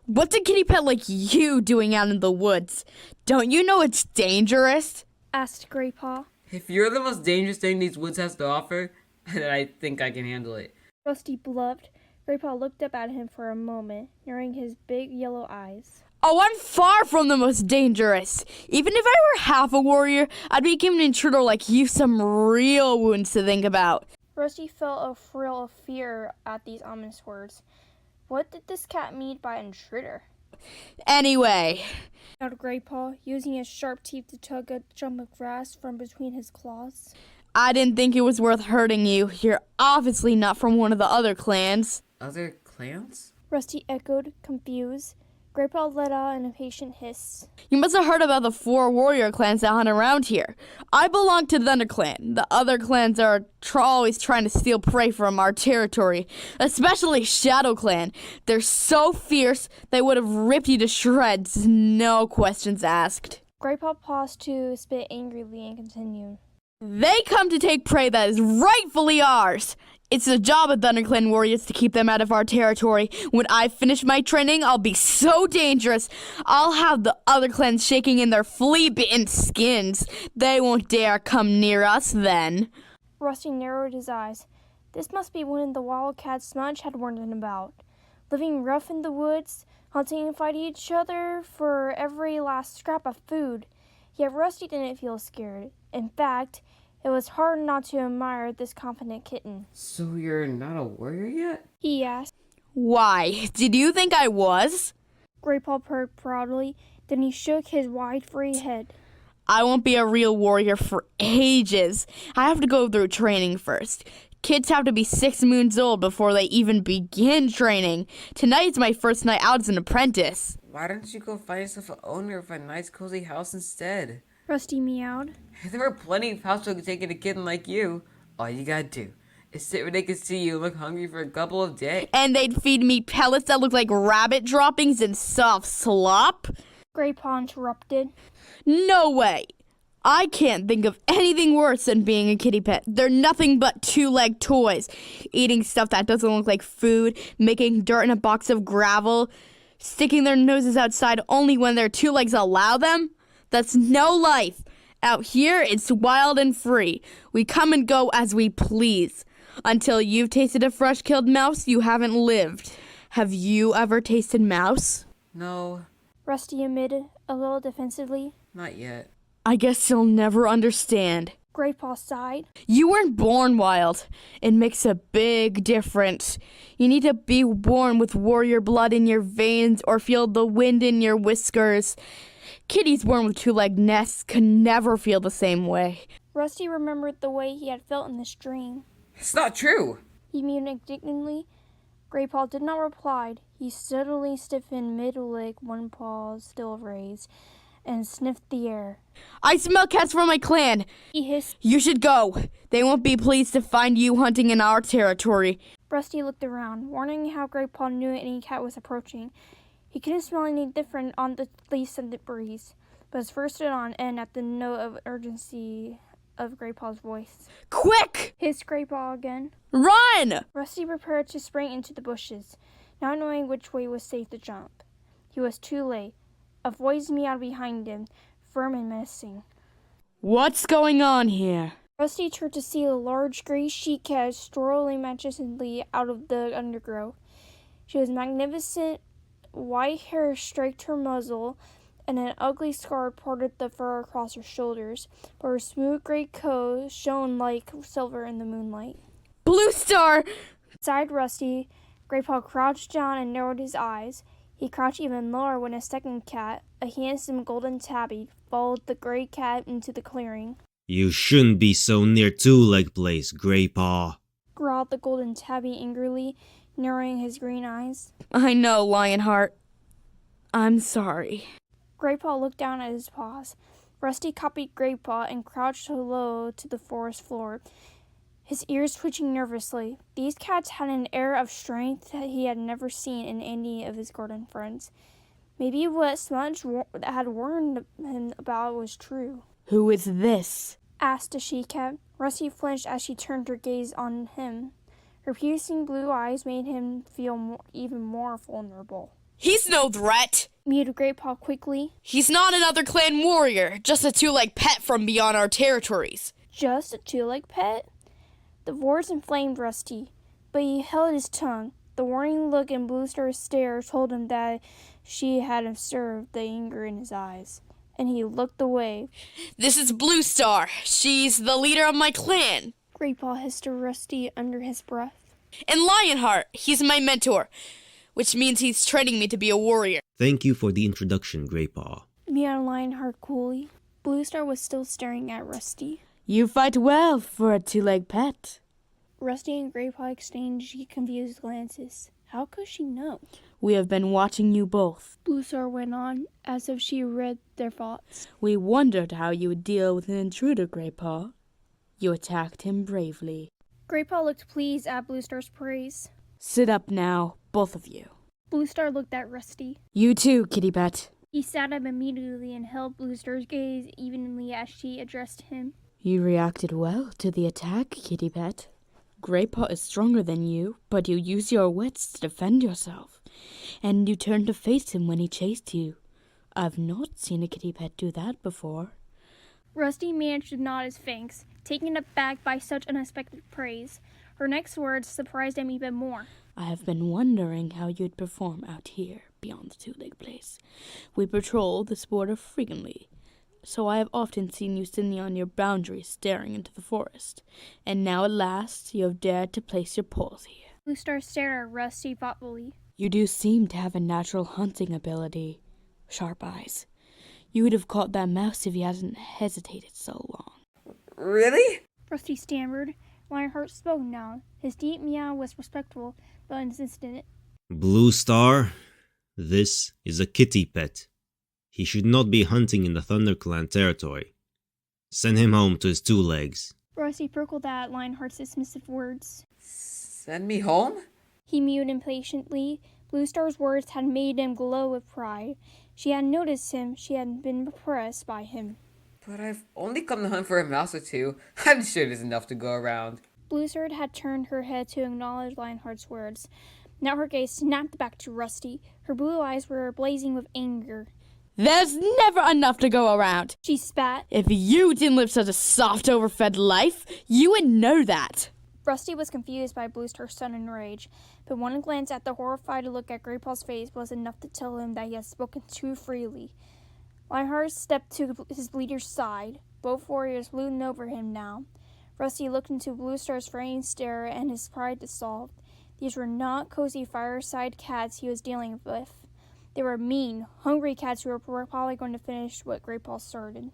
What's a kitty pet like you doing out in the woods? Don't you know it's dangerous? Asked Graypaw. If you're the most dangerous thing these woods has to offer, then I think I can handle it. Rusty bluffed. Graypaw looked up at him for a moment, narrowing his big yellow eyes. Oh, I'm far from the most dangerous. Even if I were half a warrior, I'd be giving an intruder like you some real wounds to think about. Rusty felt a thrill of fear at these ominous words. What did this cat mean by intruder? Anyway, Shouted Graypaw, using his sharp teeth to tug a chunk of grass from between his claws. I didn't think it was worth hurting you. You're obviously not from one of the other clans. Other clans? Rusty echoed, confused. Graypaw let out an impatient hiss. You must have heard about the 4 warrior clans that hunt around here. I belong to the Thunder Clan. The other clans are always trying to steal prey from our territory, especially Shadow Clan. They're so fierce they would have ripped you to shreds, no questions asked. Graypaw paused to spit angrily and continued. They come to take prey that is rightfully ours. It's the job of ThunderClan warriors to keep them out of our territory. When I finish my training, I'll be so dangerous. I'll have the other clans shaking in their flea-bitten skins. They won't dare come near us then. Rusty narrowed his eyes. This must be one of the wildcats Smudge had warned him about. Living rough in the woods, hunting and fighting each other for every last scrap of food. Yet Rusty didn't feel scared. In fact, it was hard not to admire this confident kitten. So you're not a warrior yet? He asked. Why? Did you think I was? Graypaw purred proudly. Then he shook his wide, free head. I won't be a real warrior for ages. I have to go through training first. Kids have to be 6 moons old before they even begin training. Tonight's my first night out as an apprentice. Why don't you go find yourself an owner of a nice cozy house instead? Rusty meowed. There are plenty of households taking a kitten like you. All you gotta do is sit where they can see you and look hungry for a couple of days. And they'd feed me pellets that look like rabbit droppings and soft slop? Graypaw interrupted. No way. I can't think of anything worse than being a kitty pet. They're nothing but 2-legged toys. Eating stuff that doesn't look like food, making dirt in a box of gravel, sticking their noses outside only when their 2 legs allow them. That's no life. Out here, it's wild and free. We come and go as we please. Until you've tasted a fresh-killed mouse, you haven't lived. Have you ever tasted mouse? No, Rusty admitted, a little defensively. not yet. I guess you'll never understand. Graypaw sighed. You weren't born wild. It makes a big difference. You need to be born with warrior blood in your veins or feel the wind in your whiskers. Kitties born with 2-legged nests can never feel the same way. Rusty remembered the way he had felt in this dream. It's not true! He mewed indignantly. Graypaw did not reply. He steadily stiffened mid-leg, one paw still raised, and sniffed the air. I smell cats from my clan. He hissed. You should go. They won't be pleased to find you hunting in our territory. Rusty looked around, wondering how Graypaw knew any cat was approaching. He couldn't smell any different on the leaf-scented breeze, but his fur stood on end at the note of urgency of Graypaw's voice. Quick! Hissed Graypaw again. Run! Rusty prepared to spring into the bushes, not knowing which way was safe to jump. He was too late. A voice meowed behind him, firm and menacing. What's going on here? Rusty turned to see a large gray she-cat strolling majestically out of the undergrowth. She was magnificent. White hair streaked her muzzle, and an ugly scar parted the fur across her shoulders, but her smooth gray coat shone like silver in the moonlight. Bluestar! Sighed Rusty. Graypaw crouched down and narrowed his eyes. He crouched even lower when a second cat, a handsome golden tabby, followed the gray cat into the clearing. You shouldn't be so near 2-leg place, Graypaw. Growled the golden tabby angrily, narrowing his green eyes. I know, Lionheart. I'm sorry. Graypaw looked down at his paws. Rusty copied Graypaw and crouched low to the forest floor, his ears twitching nervously. These cats had an air of strength that he had never seen in any of his garden friends. Maybe what Smudge had warned him about was true. Who is this? Asked the she-cat. Rusty flinched as she turned her gaze on him. Her piercing blue eyes made him feel even more vulnerable. He's no threat. mewed Graypaw quickly. He's not another clan warrior, just a two-legged pet from beyond our territories. Just a two-legged pet? The words inflamed Rusty, but he held his tongue. The warning look in Bluestar's stare told him that she had observed the anger in his eyes, and he looked away. This is Bluestar. She's the leader of my clan. Graypaw hissed to Rusty under his breath. And Lionheart, he's my mentor, which means he's training me to be a warrior. Thank you for the introduction, Graypaw. Meowed Lionheart coolly. Bluestar was still staring at Rusty. You fight well for a two-legged pet. Rusty and Graypaw exchanged confused glances. How could she know? We have been watching you both. Bluestar went on, as if she read their thoughts. We wondered how you would deal with an intruder, Graypaw. You attacked him bravely. Graypaw looked pleased at Bluestar's praise. Sit up now, both of you. Bluestar looked at Rusty. You too, kitty pet. He sat up immediately and held Bluestar's gaze evenly as she addressed him. You reacted well to the attack, kitty pet. Graypaw is stronger than you, but you used your wits to defend yourself, and you turned to face him when he chased you. I've not seen a kitty pet do that before. Rusty managed to nod his thanks, taken aback by such unexpected praise. Her next words surprised him even more. I have been wondering how you'd perform out here, beyond the two-leg place. We patrol this border frequently, so I have often seen you sitting on your boundary staring into the forest. And now at last you have dared to place your paws here. Bluestar stared at Rusty thoughtfully. You do seem to have a natural hunting ability. Sharp eyes. You would have caught that mouse if you hadn't hesitated so long. Really? Rusty stammered. Lionheart spoke now. His deep meow was respectful, but insistent. Bluestar, this is a kitty pet. He should not be hunting in the ThunderClan territory. Send him home to his two legs. Rusty purkled at Lionheart's dismissive words. Send me home? He mewed impatiently. Bluestar's words had made him glow with pride. She had noticed him. She had been impressed by him. But I've only come to hunt for a mouse or two. I'm sure there's enough to go around. Bluestar had turned her head to acknowledge Lionheart's words. Now her gaze snapped back to Rusty. Her blue eyes were blazing with anger. There's never enough to go around. She spat. If you didn't live such a soft, overfed life, you would know that. Rusty was confused by Bluestar's sudden rage, but one glance at the horrified look at Graypaw's face was enough to tell him that he had spoken too freely. Lionheart stepped to his leader's side. Both warriors loomed over him now. Rusty looked into Bluestar's frowning stare and his pride dissolved. These were not cozy fireside cats he was dealing with. They were mean, hungry cats who were probably going to finish what Graypaw started.